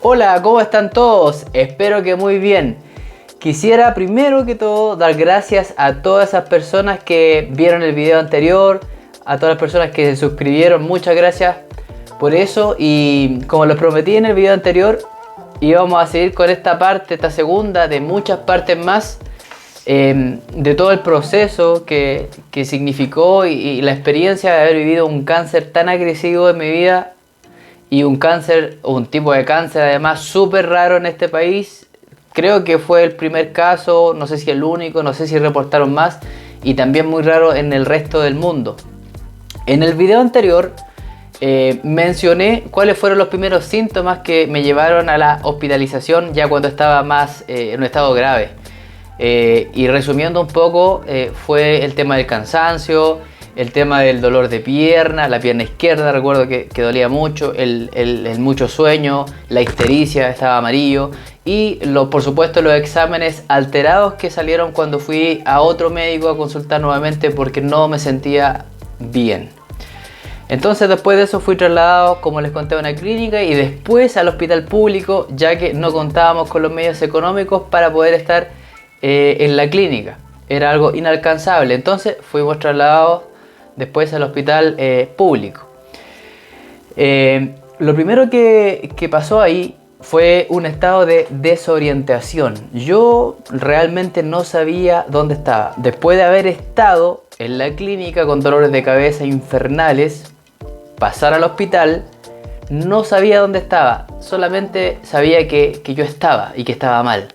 Hola, ¿cómo están todos? Espero que muy bien. Quisiera primero que todo dar gracias a todas esas personas que vieron el video anterior, a todas las personas que se suscribieron, muchas gracias por eso. Y como les prometí en el video anterior, íbamos a seguir con esta parte, esta segunda de muchas partes más, de todo el proceso que significó y la experiencia de haber vivido un cáncer tan agresivo en mi vida. Y un cáncer, un tipo de cáncer además súper raro en este país. Creo que fue el primer caso, no sé si el único, no sé si reportaron más. Y también muy raro en el resto del mundo. En el video anterior mencioné cuáles fueron los primeros síntomas que me llevaron a la hospitalización ya cuando estaba más en un estado grave. Y resumiendo un poco, fue el tema del cansancio, el tema del dolor de pierna, la pierna izquierda, recuerdo que dolía mucho, el mucho sueño, la ictericia, estaba amarillo y por supuesto los exámenes alterados que salieron cuando fui a otro médico a consultar nuevamente porque no me sentía bien. Entonces después de eso fui trasladado, como les conté, a una clínica y después al hospital público, ya que no contábamos con los medios económicos para poder estar en la clínica. Era algo inalcanzable, entonces fuimos trasladados después al hospital público. Lo primero que pasó ahí fue un estado de desorientación. Yo realmente no sabía dónde estaba. Después de haber estado en la clínica con dolores de cabeza infernales, pasar al hospital, no sabía dónde estaba. Solamente sabía que yo estaba y que estaba mal.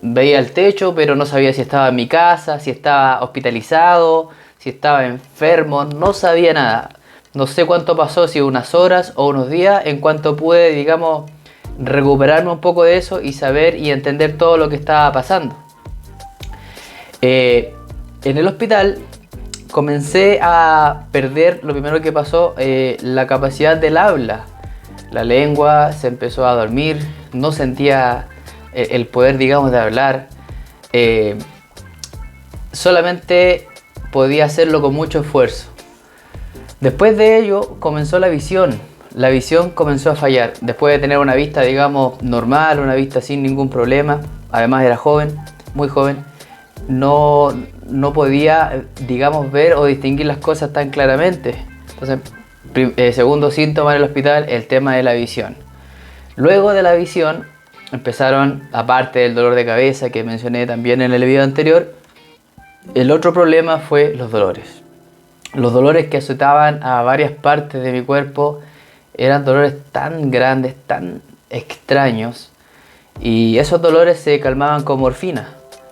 Veía el techo, pero no sabía si estaba en mi casa, si estaba hospitalizado, si estaba enfermo, no sabía nada. No sé cuánto pasó, si unas horas o unos días, en cuanto pude, digamos, recuperarme un poco de eso y saber y entender todo lo que estaba pasando. En el hospital comencé a perder, lo primero que pasó, la capacidad del habla. La lengua se empezó a dormir, no sentía el poder, digamos, de hablar. Solamente podía hacerlo con mucho esfuerzo. Después de ello comenzó la visión. La visión comenzó a fallar. Después de tener una vista, digamos, normal, una vista sin ningún problema, además era joven, muy joven, no podía, digamos, ver o distinguir las cosas tan claramente. Entonces, segundo síntoma en el hospital, el tema de la visión. Luego de la visión empezaron, aparte del dolor de cabeza que mencioné también en el video anterior, el otro problema fue los dolores. Los dolores que azotaban a varias partes de mi cuerpo eran dolores tan grandes, tan extraños, y esos dolores se calmaban con morfina.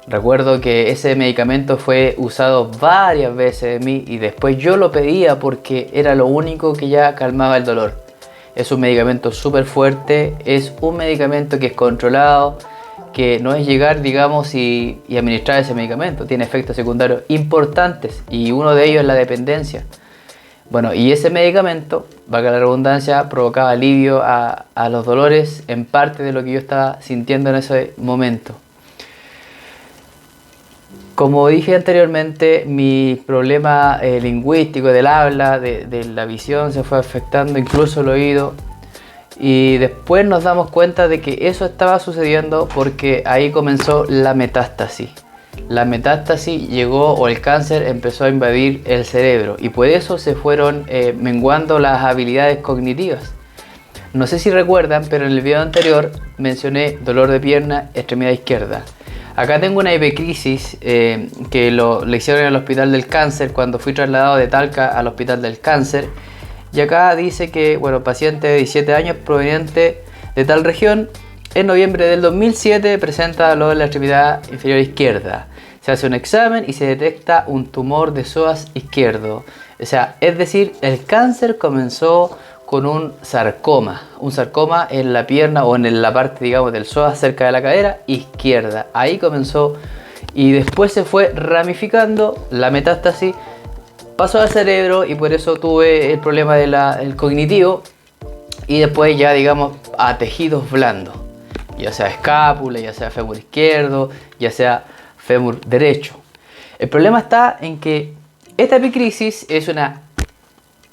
Recuerdo que ese medicamento fue usado varias veces en mí y después yo lo pedía porque era lo único que ya calmaba el dolor. Es un medicamento súper fuerte, es un medicamento que es controlado, que no es llegar, digamos, y administrar ese medicamento. Tiene efectos secundarios importantes y uno de ellos es la dependencia. Bueno, y ese medicamento, valga la redundancia, provocaba alivio a los dolores en parte de lo que yo estaba sintiendo en ese momento. Como dije anteriormente, mi problema lingüístico del habla, de la visión, se fue afectando incluso el oído. Y después nos damos cuenta de que eso estaba sucediendo porque ahí comenzó la metástasis. La metástasis llegó, o el cáncer empezó a invadir el cerebro y por eso se fueron menguando las habilidades cognitivas. No sé si recuerdan, pero en el video anterior mencioné dolor de pierna, extremidad izquierda. Acá tengo una epicrisis que le hicieron en el hospital del cáncer cuando fui trasladado de Talca al hospital del cáncer. Y acá dice que, bueno, paciente de 17 años proveniente de tal región, en noviembre del 2007 presenta dolor en la extremidad inferior izquierda. Se hace un examen y se detecta un tumor de psoas izquierdo. O sea, es decir, el cáncer comenzó con un sarcoma en la pierna o en la parte, digamos, del psoas cerca de la cadera izquierda. Ahí comenzó y después se fue ramificando la metástasis. Pasó al cerebro y por eso tuve el problema del cognitivo y después ya, digamos, a tejidos blandos, ya sea escápula, ya sea fémur izquierdo, ya sea fémur derecho. El problema está en que esta epicrisis es una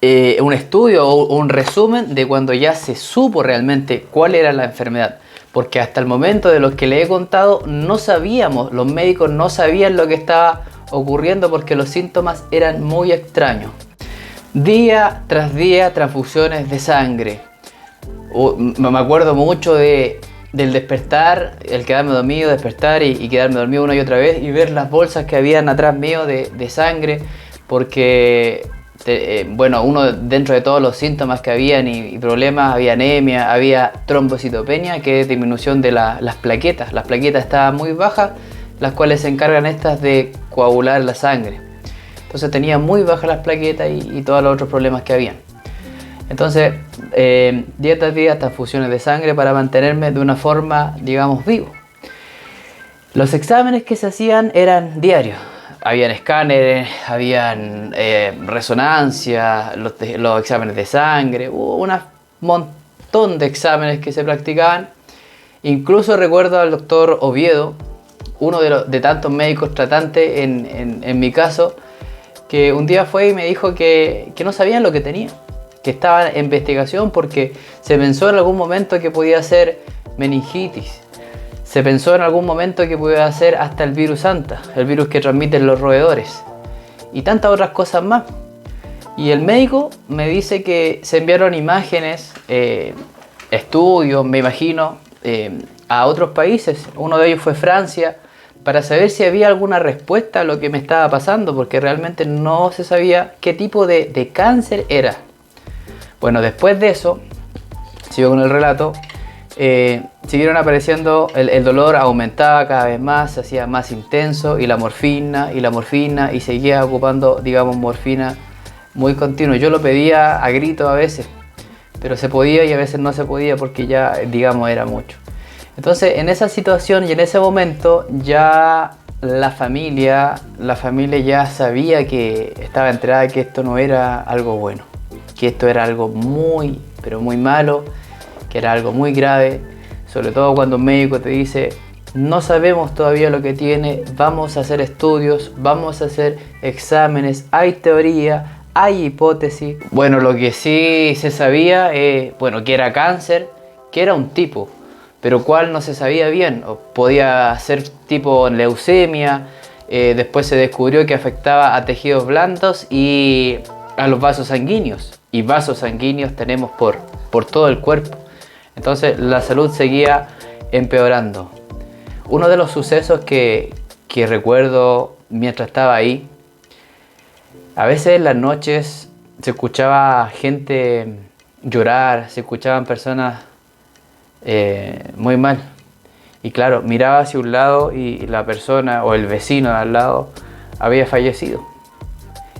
un estudio o un resumen de cuando ya se supo realmente cuál era la enfermedad. Porque hasta el momento de los que le he contado no sabíamos, los médicos no sabían lo que estaba ocurriendo porque los síntomas eran muy extraños. Día tras día transfusiones de sangre. Me acuerdo mucho del despertar, el quedarme dormido, despertar y quedarme dormido una y otra vez y ver las bolsas que habían atrás mío de sangre, porque bueno, uno dentro de todos los síntomas que habían y problemas, había anemia, había trombocitopenia, que es disminución de las plaquetas. Las plaquetas estaban muy bajas, las cuales se encargan estas de coagular la sangre. Entonces tenía muy bajas las plaquetas y todos los otros problemas que habían. Entonces, día tras día, transfusiones de sangre para mantenerme de una forma, digamos, vivo. Los exámenes que se hacían eran diarios. Habían escáneres, habían resonancia, los exámenes de sangre, hubo un montón de exámenes que se practicaban. Incluso recuerdo al doctor Oviedo, uno de tantos médicos tratantes en mi caso, que un día fue y me dijo que no sabían lo que tenía, que estaba en investigación porque se pensó en algún momento que podía ser meningitis. Se pensó en algún momento que podía ser hasta el virus Anta, el virus que transmiten los roedores y tantas otras cosas más. Y el médico me dice que se enviaron imágenes, estudios, me imagino, a otros países. Uno de ellos fue Francia, para saber si había alguna respuesta a lo que me estaba pasando, porque realmente no se sabía qué tipo de cáncer era. Bueno, después de eso, sigo con el relato. Siguieron apareciendo, el dolor aumentaba cada vez más, se hacía más intenso y la morfina y seguía ocupando, digamos, morfina muy continua. Yo lo pedía a grito a veces, pero se podía y a veces no se podía porque ya, digamos, era mucho. Entonces, en esa situación y en ese momento ya la familia ya sabía que estaba enterada que esto no era algo bueno, que esto era algo muy, pero muy malo, que era algo muy grave, sobre todo cuando un médico te dice no sabemos todavía lo que tiene, vamos a hacer estudios, vamos a hacer exámenes, hay teoría, hay hipótesis. Bueno, lo que sí se sabía, bueno, que era cáncer, que era un tipo, pero cuál no se sabía bien, o podía ser tipo leucemia, después se descubrió que afectaba a tejidos blandos y a los vasos sanguíneos, y vasos sanguíneos tenemos por todo el cuerpo. Entonces la salud seguía empeorando. Uno de los sucesos que recuerdo mientras estaba ahí, a veces en las noches se escuchaba gente llorar, se escuchaban personas muy mal. Y claro, miraba hacia un lado y la persona o el vecino de al lado había fallecido.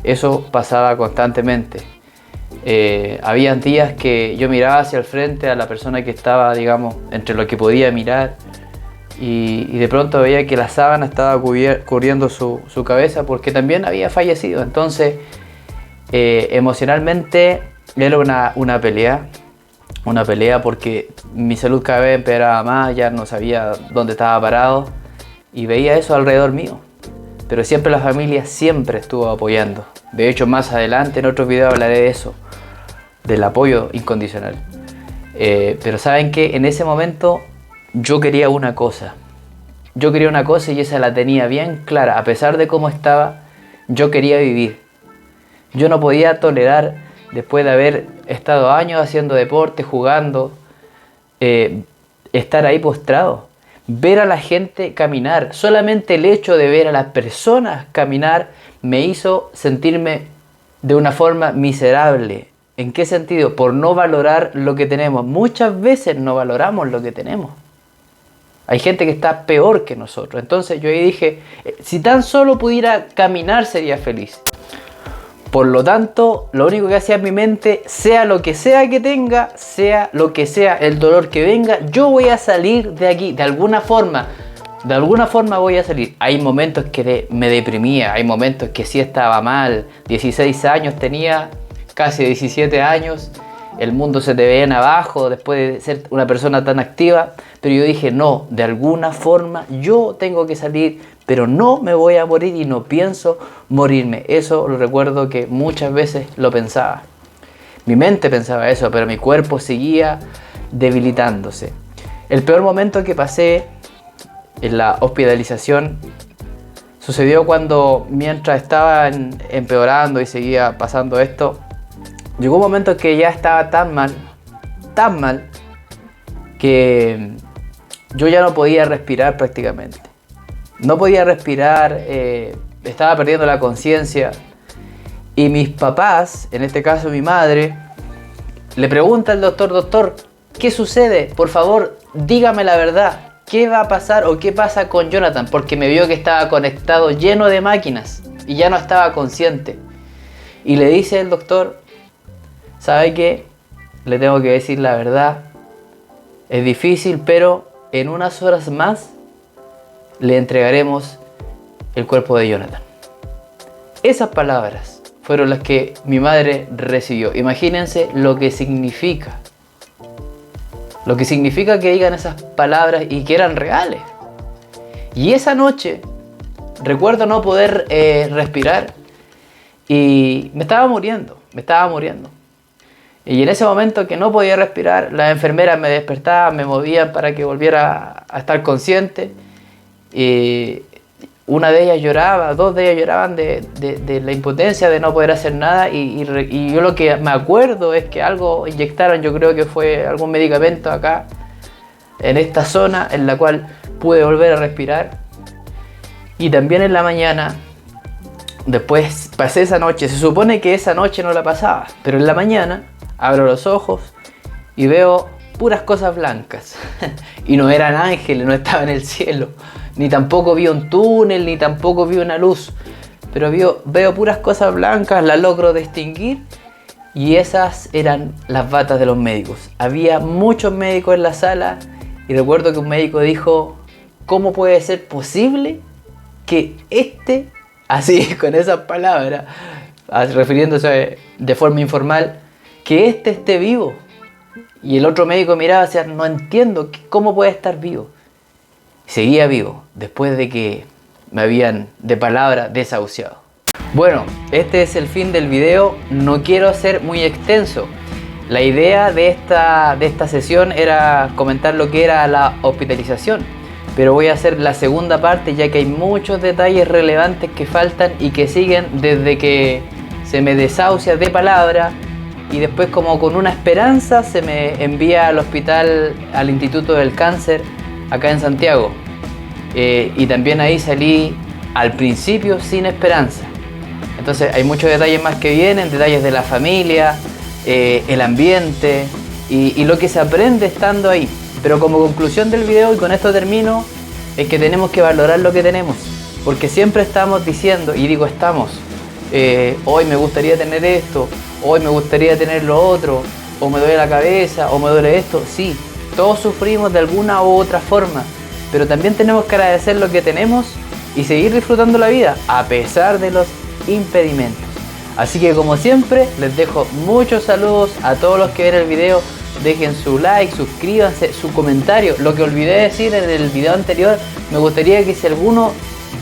Eso pasaba constantemente. Habían días que yo miraba hacia el frente a la persona que estaba, digamos, entre lo que podía mirar y de pronto veía que la sábana estaba cubriendo su cabeza porque también había fallecido. Entonces, emocionalmente era una pelea porque mi salud cada vez empeoraba más, ya no sabía dónde estaba parado y veía eso alrededor mío. Pero siempre la familia siempre estuvo apoyando. De hecho, más adelante en otro video hablaré de eso, del apoyo incondicional. Pero saben que en ese momento yo quería una cosa. Yo quería una cosa y esa la tenía bien clara. A pesar de cómo estaba, yo quería vivir. Yo no podía tolerar, después de haber estado años haciendo deporte, jugando, estar ahí postrado. Ver a la gente caminar, solamente el hecho de ver a las personas caminar me hizo sentirme de una forma miserable. ¿En qué sentido? Por no valorar lo que tenemos. Muchas veces no valoramos lo que tenemos. Hay gente que está peor que nosotros. Entonces yo ahí dije, si tan solo pudiera caminar sería feliz. Por lo tanto, lo único que hacía en mi mente, sea lo que sea que tenga, sea lo que sea el dolor que venga, yo voy a salir de aquí, de alguna forma voy a salir. Hay momentos que me deprimía, hay momentos que sí estaba mal, 16 años tenía, casi 17 años, el mundo se te veía en abajo después de ser una persona tan activa, pero yo dije no, de alguna forma yo tengo que salir, pero no me voy a morir y no pienso morirme. Eso lo recuerdo que muchas veces lo pensaba. Mi mente pensaba eso, pero mi cuerpo seguía debilitándose. El peor momento que pasé en la hospitalización sucedió cuando, mientras estaba empeorando y seguía pasando esto, llegó un momento que ya estaba tan mal, que yo ya no podía respirar prácticamente. No podía respirar, estaba perdiendo la conciencia. Y mis papás, en este caso mi madre, le pregunta al doctor, ¿qué sucede? Por favor, dígame la verdad. ¿Qué va a pasar o qué pasa con Jonathan? Porque me vio que estaba conectado, lleno de máquinas, y ya no estaba consciente. Y le dice el doctor, ¿sabe qué? Le tengo que decir la verdad. Es difícil, pero en unas horas más le entregaremos el cuerpo de Jonathan. Esas palabras fueron las que mi madre recibió. Imagínense lo que significa. Lo que significa que digan esas palabras y que eran reales. Y esa noche recuerdo no poder respirar y me estaba muriendo. Y en ese momento que no podía respirar, las enfermeras me despertaban, me movían para que volviera a estar consciente. Y una de ellas lloraba, dos de ellas lloraban de la impotencia de no poder hacer nada. Y yo lo que me acuerdo es que algo inyectaron, yo creo que fue algún medicamento acá, en esta zona, en la cual pude volver a respirar. Y también en la mañana, después pasé esa noche, se supone que esa noche no la pasaba, pero en la mañana abro los ojos y veo puras cosas blancas. Y no eran ángeles, no estaba en el cielo, ni tampoco vi un túnel, ni tampoco vi una luz, pero veo puras cosas blancas, las logro distinguir, y esas eran las batas de los médicos. Había muchos médicos en la sala, y recuerdo que un médico dijo, ¿cómo puede ser posible que así con esas palabras, refiriéndose de forma informal, que esté vivo? Y el otro médico miraba y decía, no entiendo, ¿cómo puede estar vivo? Seguía vivo, después de que me habían, de palabra, desahuciado. Bueno, este es el fin del video. No quiero ser muy extenso. La idea de esta sesión era comentar lo que era la hospitalización, pero voy a hacer la segunda parte, ya que hay muchos detalles relevantes que faltan y que siguen desde que se me desahucia de palabra, y después, como con una esperanza, se me envía al hospital, al Instituto del Cáncer, acá en Santiago. Y también ahí salí al principio sin esperanza. Entonces hay muchos detalles más que vienen, detalles de la familia, el ambiente y lo que se aprende estando ahí. Pero como conclusión del video, y con esto termino, es que tenemos que valorar lo que tenemos. Porque siempre estamos diciendo, y digo estamos, hoy me gustaría tener esto, hoy me gustaría tener lo otro, o me duele la cabeza, o me duele esto. Sí, todos sufrimos de alguna u otra forma, pero también tenemos que agradecer lo que tenemos y seguir disfrutando la vida a pesar de los impedimentos. Así que, como siempre, les dejo muchos saludos a todos los que ven el video. Dejen su like, suscríbanse, su comentario. Lo que olvidé decir en el video anterior, me gustaría que si alguno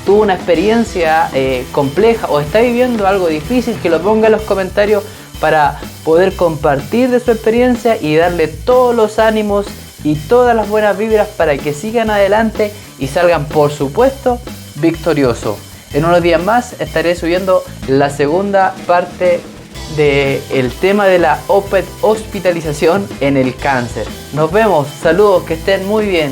tuvo una experiencia compleja o está viviendo algo difícil, que lo ponga en los comentarios para poder compartir de su experiencia y darle todos los ánimos y todas las buenas vibras para que sigan adelante y salgan, por supuesto, victoriosos. En unos días más estaré subiendo la segunda parte del tema de la hospitalización en el cáncer. Nos vemos, saludos, que estén muy bien.